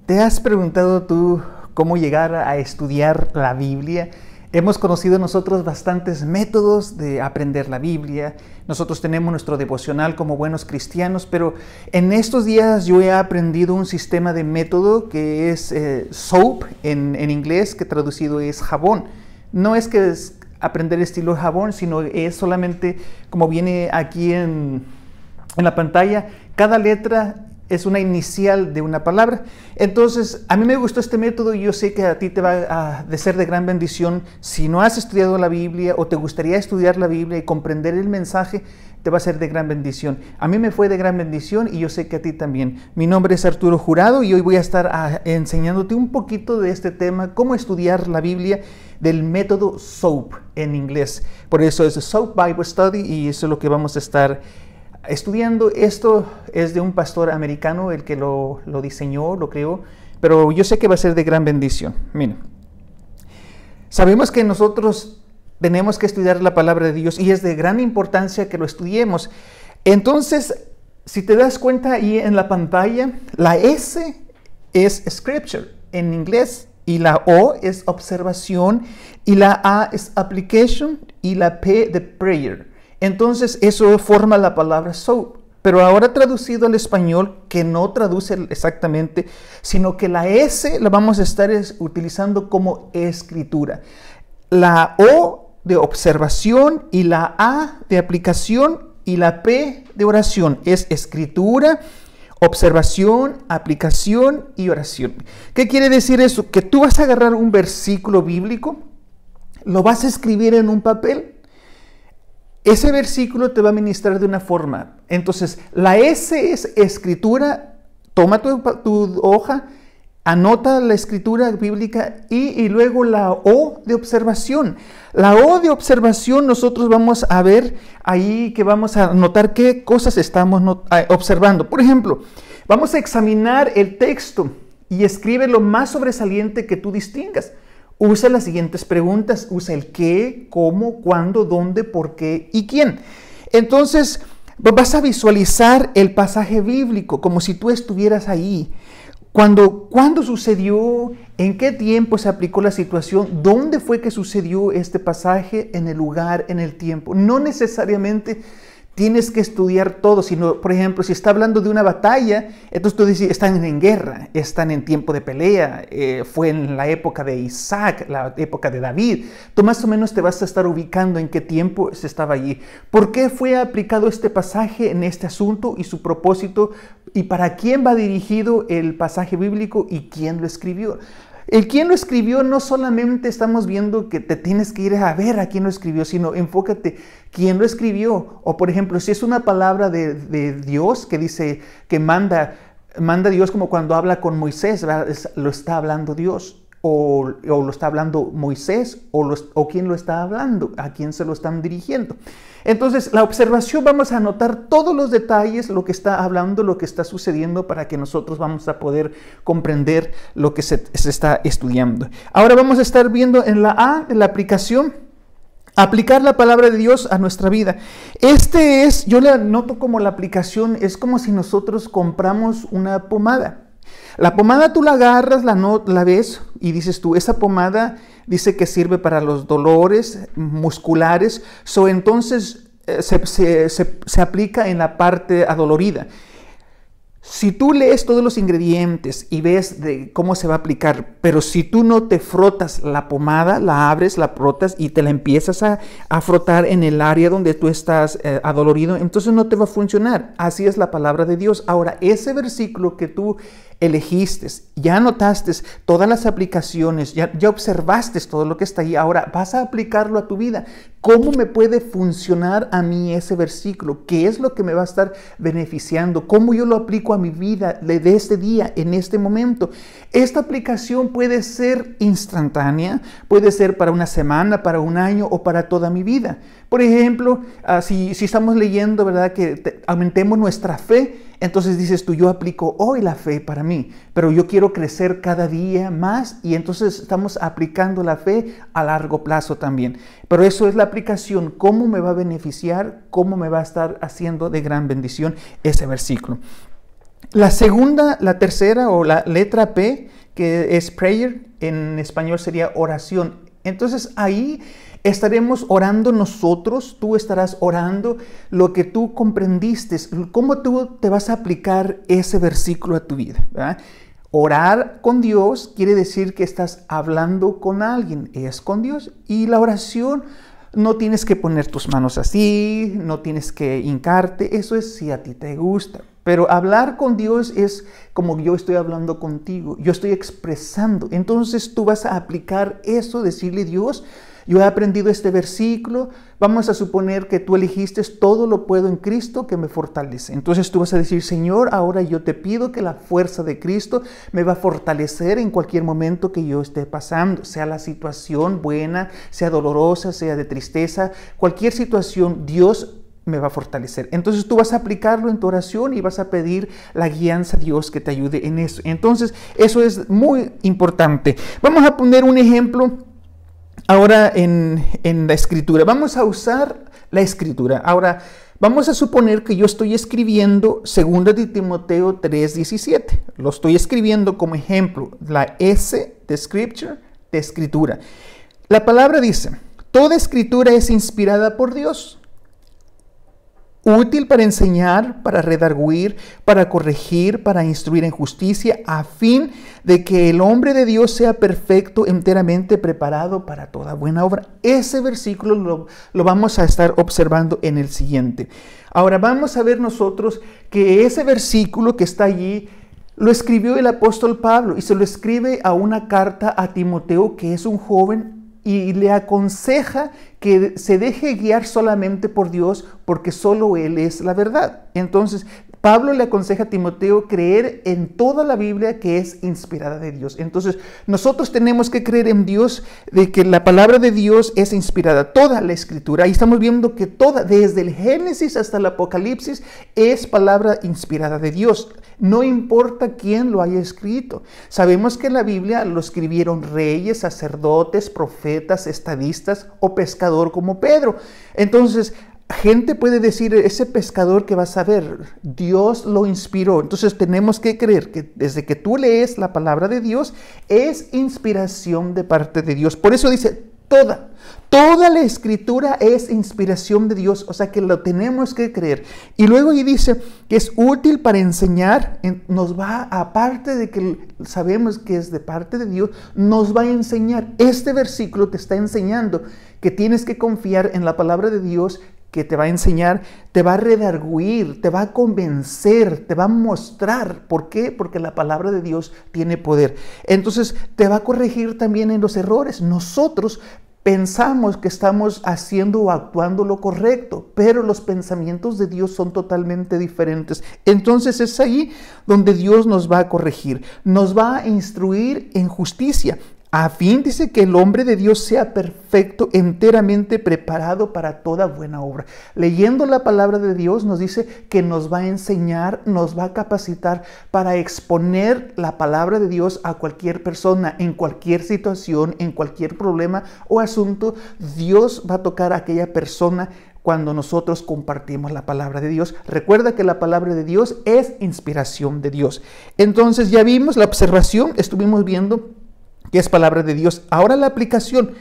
¿Te has preguntado tú cómo llegar a estudiar la Biblia? Hemos conocido nosotros bastantes métodos de aprender la Biblia. Nosotros tenemos nuestro devocional como buenos cristianos, pero en estos días yo he aprendido un sistema de método que es soap en inglés, que traducido es jabón. No es que es aprender estilo jabón, sino es solamente como viene aquí en la pantalla, cada letra es una inicial de una palabra. Entonces, a mí me gustó este método y yo sé que a ti te va a ser de gran bendición. Si no has estudiado la Biblia o te gustaría estudiar la Biblia y comprender el mensaje, te va a ser de gran bendición. A mí me fue de gran bendición y yo sé que a ti también. Mi nombre es Arturo Jurado y hoy voy a estar enseñándote un poquito de este tema, cómo estudiar la Biblia del método SOAP en inglés. Por eso es SOAP Bible Study y eso es lo que vamos a estar estudiando. Esto es de un pastor americano, el que lo diseñó, lo creó, pero yo sé que va a ser de gran bendición. Miren, sabemos que nosotros tenemos que estudiar la palabra de Dios y es de gran importancia que lo estudiemos. Entonces, si te das cuenta ahí en la pantalla, la S es Scripture en inglés y la O es observación y la A es application y la P de prayer. Entonces eso forma la palabra soap, pero ahora traducido al español, que no traduce exactamente, sino que la S la vamos a estar utilizando como escritura. La O de observación y la A de aplicación y la P de oración es escritura, observación, aplicación y oración. ¿Qué quiere decir eso? Que tú vas a agarrar un versículo bíblico, lo vas a escribir en un papel. Ese versículo te va a ministrar de una forma. Entonces, la S es escritura. Toma tu hoja, anota la escritura bíblica y luego la O de observación. La O de observación nosotros vamos a ver ahí que vamos a notar qué cosas estamos observando. Por ejemplo, vamos a examinar el texto y escribe lo más sobresaliente que tú distingas. Usa las siguientes preguntas, usa el qué, cómo, cuándo, dónde, por qué y quién. Entonces vas a visualizar el pasaje bíblico como si tú estuvieras ahí. ¿Cuándo sucedió? ¿En qué tiempo se aplicó la situación? ¿Dónde fue que sucedió este pasaje? En el lugar, en el tiempo. No necesariamente tienes que estudiar todo, sino, por ejemplo, si está hablando de una batalla, entonces tú dices, están en guerra, están en tiempo de pelea, fue en la época de Isaac, la época de David. Tú más o menos te vas a estar ubicando en qué tiempo se estaba allí. ¿Por qué fue aplicado este pasaje en este asunto y su propósito? ¿Y para quién va dirigido el pasaje bíblico y quién lo escribió? El quién lo escribió, no solamente estamos viendo que te tienes que ir a ver a quién lo escribió, sino enfócate quién lo escribió. O por ejemplo, si es una palabra de Dios que dice que manda Dios, como cuando habla con Moisés, ¿verdad? Lo está hablando Dios. O lo está hablando Moisés, o quién lo está hablando, a quién se lo están dirigiendo. Entonces, la observación, vamos a anotar todos los detalles, lo que está hablando, lo que está sucediendo, para que nosotros vamos a poder comprender lo que se está estudiando. Ahora vamos a estar viendo en la A, en la aplicación, aplicar la palabra de Dios a nuestra vida. Yo le noto como la aplicación, es como si nosotros compramos una pomada. La pomada tú la agarras, la ves y dices tú, esa pomada dice que sirve para los dolores musculares, entonces se aplica en la parte adolorida. Si tú lees todos los ingredientes y ves de cómo se va a aplicar, pero si tú no te frotas la pomada, la abres, la frotas y te la empiezas a frotar en el área donde tú estás adolorido, entonces no te va a funcionar. Así es la palabra de Dios. Ahora, ese versículo que tú elegiste, ya notaste todas las aplicaciones, ya observaste todo lo que está ahí, ahora vas a aplicarlo a tu vida. ¿Cómo me puede funcionar a mí ese versículo? ¿Qué es lo que me va a estar beneficiando? ¿Cómo yo lo aplico a mi vida de este día, en este momento? Esta aplicación puede ser instantánea, puede ser para una semana, para un año o para toda mi vida. Por ejemplo, si estamos leyendo, ¿verdad?, que aumentemos nuestra fe, entonces dices tú, yo aplico hoy la fe para mí, pero yo quiero crecer cada día más y entonces estamos aplicando la fe a largo plazo también. Pero eso es la aplicación, cómo me va a beneficiar, cómo me va a estar haciendo de gran bendición ese versículo. La segunda, la tercera o la letra P, que es prayer, en español sería oración. Entonces ahí estaremos orando nosotros, tú estarás orando lo que tú comprendiste, cómo tú te vas a aplicar ese versículo a tu vida, ¿verdad? Orar con Dios quiere decir que estás hablando con alguien, es con Dios. Y la oración, no tienes que poner tus manos así, no tienes que hincarte, eso es si a ti te gusta. Pero hablar con Dios es como yo estoy hablando contigo, yo estoy expresando. Entonces tú vas a aplicar eso, decirle: Dios, yo he aprendido este versículo, vamos a suponer que tú elegiste todo lo puedo en Cristo que me fortalece. Entonces tú vas a decir: Señor, ahora yo te pido que la fuerza de Cristo me va a fortalecer en cualquier momento que yo esté pasando, sea la situación buena, sea dolorosa, sea de tristeza, cualquier situación, Dios me va a fortalecer. Entonces tú vas a aplicarlo en tu oración y vas a pedir la guianza a Dios que te ayude en eso. Entonces eso es muy importante. Vamos a poner un ejemplo ahora en la escritura. Vamos a usar la escritura. Ahora vamos a suponer que yo estoy escribiendo 2 de Timoteo 3:17. Lo estoy escribiendo como ejemplo. La S de scripture, de escritura. La palabra dice: toda escritura es inspirada por Dios, útil para enseñar, para redarguir, para corregir, para instruir en justicia, a fin de que el hombre de Dios sea perfecto, enteramente preparado para toda buena obra. Ese versículo lo vamos a estar observando en el siguiente. Ahora vamos a ver nosotros que ese versículo que está allí lo escribió el apóstol Pablo y se lo escribe a una carta a Timoteo, que es un joven, y le aconseja que se deje guiar solamente por Dios, porque solo Él es la verdad. Entonces, Pablo le aconseja a Timoteo creer en toda la Biblia que es inspirada de Dios. Entonces, nosotros tenemos que creer en Dios, de que la palabra de Dios es inspirada, toda la escritura. Ahí estamos viendo que toda, desde el Génesis hasta el Apocalipsis, es palabra inspirada de Dios. No importa quién lo haya escrito. Sabemos que la Biblia lo escribieron reyes, sacerdotes, profetas, estadistas o pescador como Pedro. Entonces, gente puede decir: ese pescador que vas a ver, Dios lo inspiró. Entonces tenemos que creer que desde que tú lees la palabra de Dios, es inspiración de parte de Dios. Por eso dice: toda la escritura es inspiración de Dios, o sea que lo tenemos que creer. Y luego ahí dice que es útil para enseñar, nos va, aparte de que sabemos que es de parte de Dios, nos va a enseñar. Este versículo te está enseñando que tienes que confiar en la palabra de Dios, que te va a enseñar, te va a redarguir, te va a convencer, te va a mostrar. ¿Por qué? Porque la palabra de Dios tiene poder. Entonces te va a corregir también en los errores. Nosotros pensamos que estamos haciendo o actuando lo correcto, pero los pensamientos de Dios son totalmente diferentes. Entonces es ahí donde Dios nos va a corregir, nos va a instruir en justicia, a fin, dice, que el hombre de Dios sea perfecto, enteramente preparado para toda buena obra. Leyendo la palabra de Dios nos dice que nos va a enseñar, nos va a capacitar para exponer la palabra de Dios a cualquier persona, en cualquier situación, en cualquier problema o asunto. Dios va a tocar a aquella persona cuando nosotros compartimos la palabra de Dios. Recuerda que la palabra de Dios es inspiración de Dios. Entonces ya vimos la observación, estuvimos viendo que es palabra de Dios. Ahora la aplicación.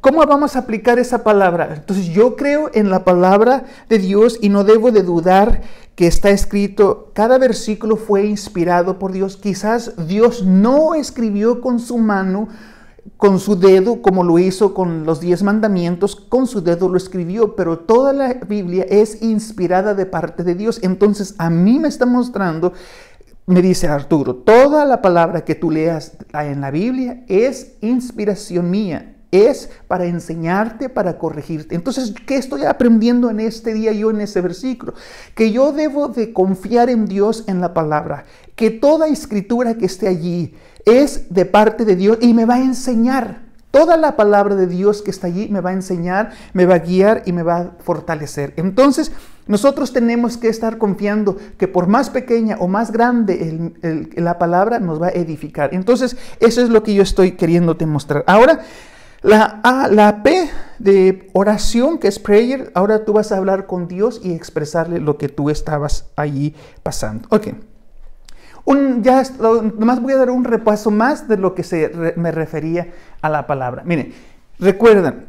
¿Cómo vamos a aplicar esa palabra? Entonces yo creo en la palabra de Dios y no debo de dudar que está escrito, cada versículo fue inspirado por Dios. Quizás Dios no escribió con su mano, con su dedo, como lo hizo con los 10 mandamientos, con su dedo lo escribió, pero toda la Biblia es inspirada de parte de Dios. Entonces a mí me está mostrando, me dice Arturo, toda la palabra que tú leas en la Biblia es inspiración mía, es para enseñarte, para corregirte. Entonces, ¿qué estoy aprendiendo en este día yo en ese versículo? Que yo debo de confiar en Dios, en la palabra, que toda escritura que esté allí es de parte de Dios y me va a enseñar. Toda la palabra de Dios que está allí me va a enseñar, me va a guiar y me va a fortalecer. Entonces, nosotros tenemos que estar confiando que por más pequeña o más grande la palabra nos va a edificar. Entonces, eso es lo que yo estoy queriéndote mostrar. Ahora, la P de oración, que es prayer, ahora tú vas a hablar con Dios y expresarle lo que tú estabas allí pasando. Ok. Nomás voy a dar un repaso más de lo que me refería a la palabra. Miren, recuerden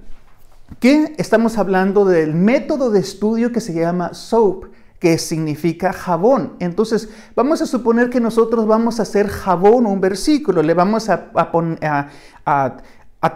que estamos hablando del método de estudio que se llama SOAP, que significa jabón. Entonces, vamos a suponer que nosotros vamos a hacer jabón un versículo. Le vamos a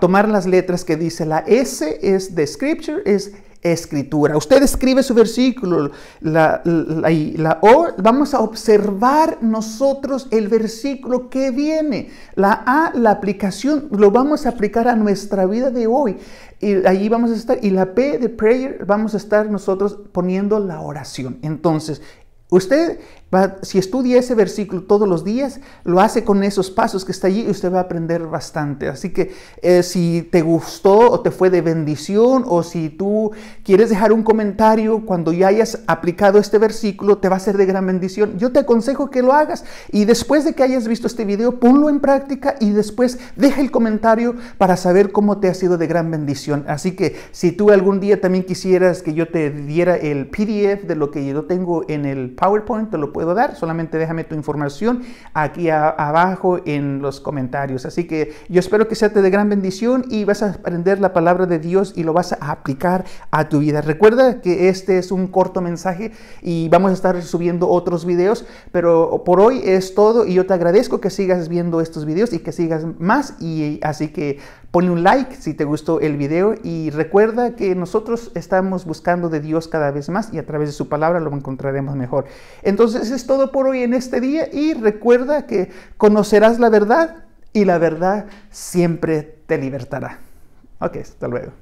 tomar las letras que dice la S es de Scripture, es escritura. Usted escribe su versículo, la O, vamos a observar nosotros el versículo que viene. La A, la aplicación, lo vamos a aplicar a nuestra vida de hoy. Y allí vamos a estar. Y la P de prayer, vamos a estar nosotros poniendo la oración. Entonces, usted si estudia ese versículo todos los días, lo hace con esos pasos que está allí y usted va a aprender bastante. Así que si te gustó o te fue de bendición, o si tú quieres dejar un comentario cuando ya hayas aplicado este versículo, te va a ser de gran bendición. Yo te aconsejo que lo hagas, y después de que hayas visto este video, ponlo en práctica y después deja el comentario para saber cómo te ha sido de gran bendición. Así que si tú algún día también quisieras que yo te diera el PDF de lo que yo tengo en el PowerPoint, te lo puedo dar. Solamente déjame tu información aquí abajo en los comentarios. Así que yo espero que sea de gran bendición y vas a aprender la palabra de Dios y lo vas a aplicar a tu vida. Recuerda que este es un corto mensaje y vamos a estar subiendo otros videos, pero por hoy es todo, y yo te agradezco que sigas viendo estos videos y que sigas más. Y así que ponle un like si te gustó el video, y recuerda que nosotros estamos buscando de Dios cada vez más, y a través de su palabra lo encontraremos mejor. Entonces es todo por hoy en este día, y recuerda que conocerás la verdad y la verdad siempre te libertará. Ok, hasta luego.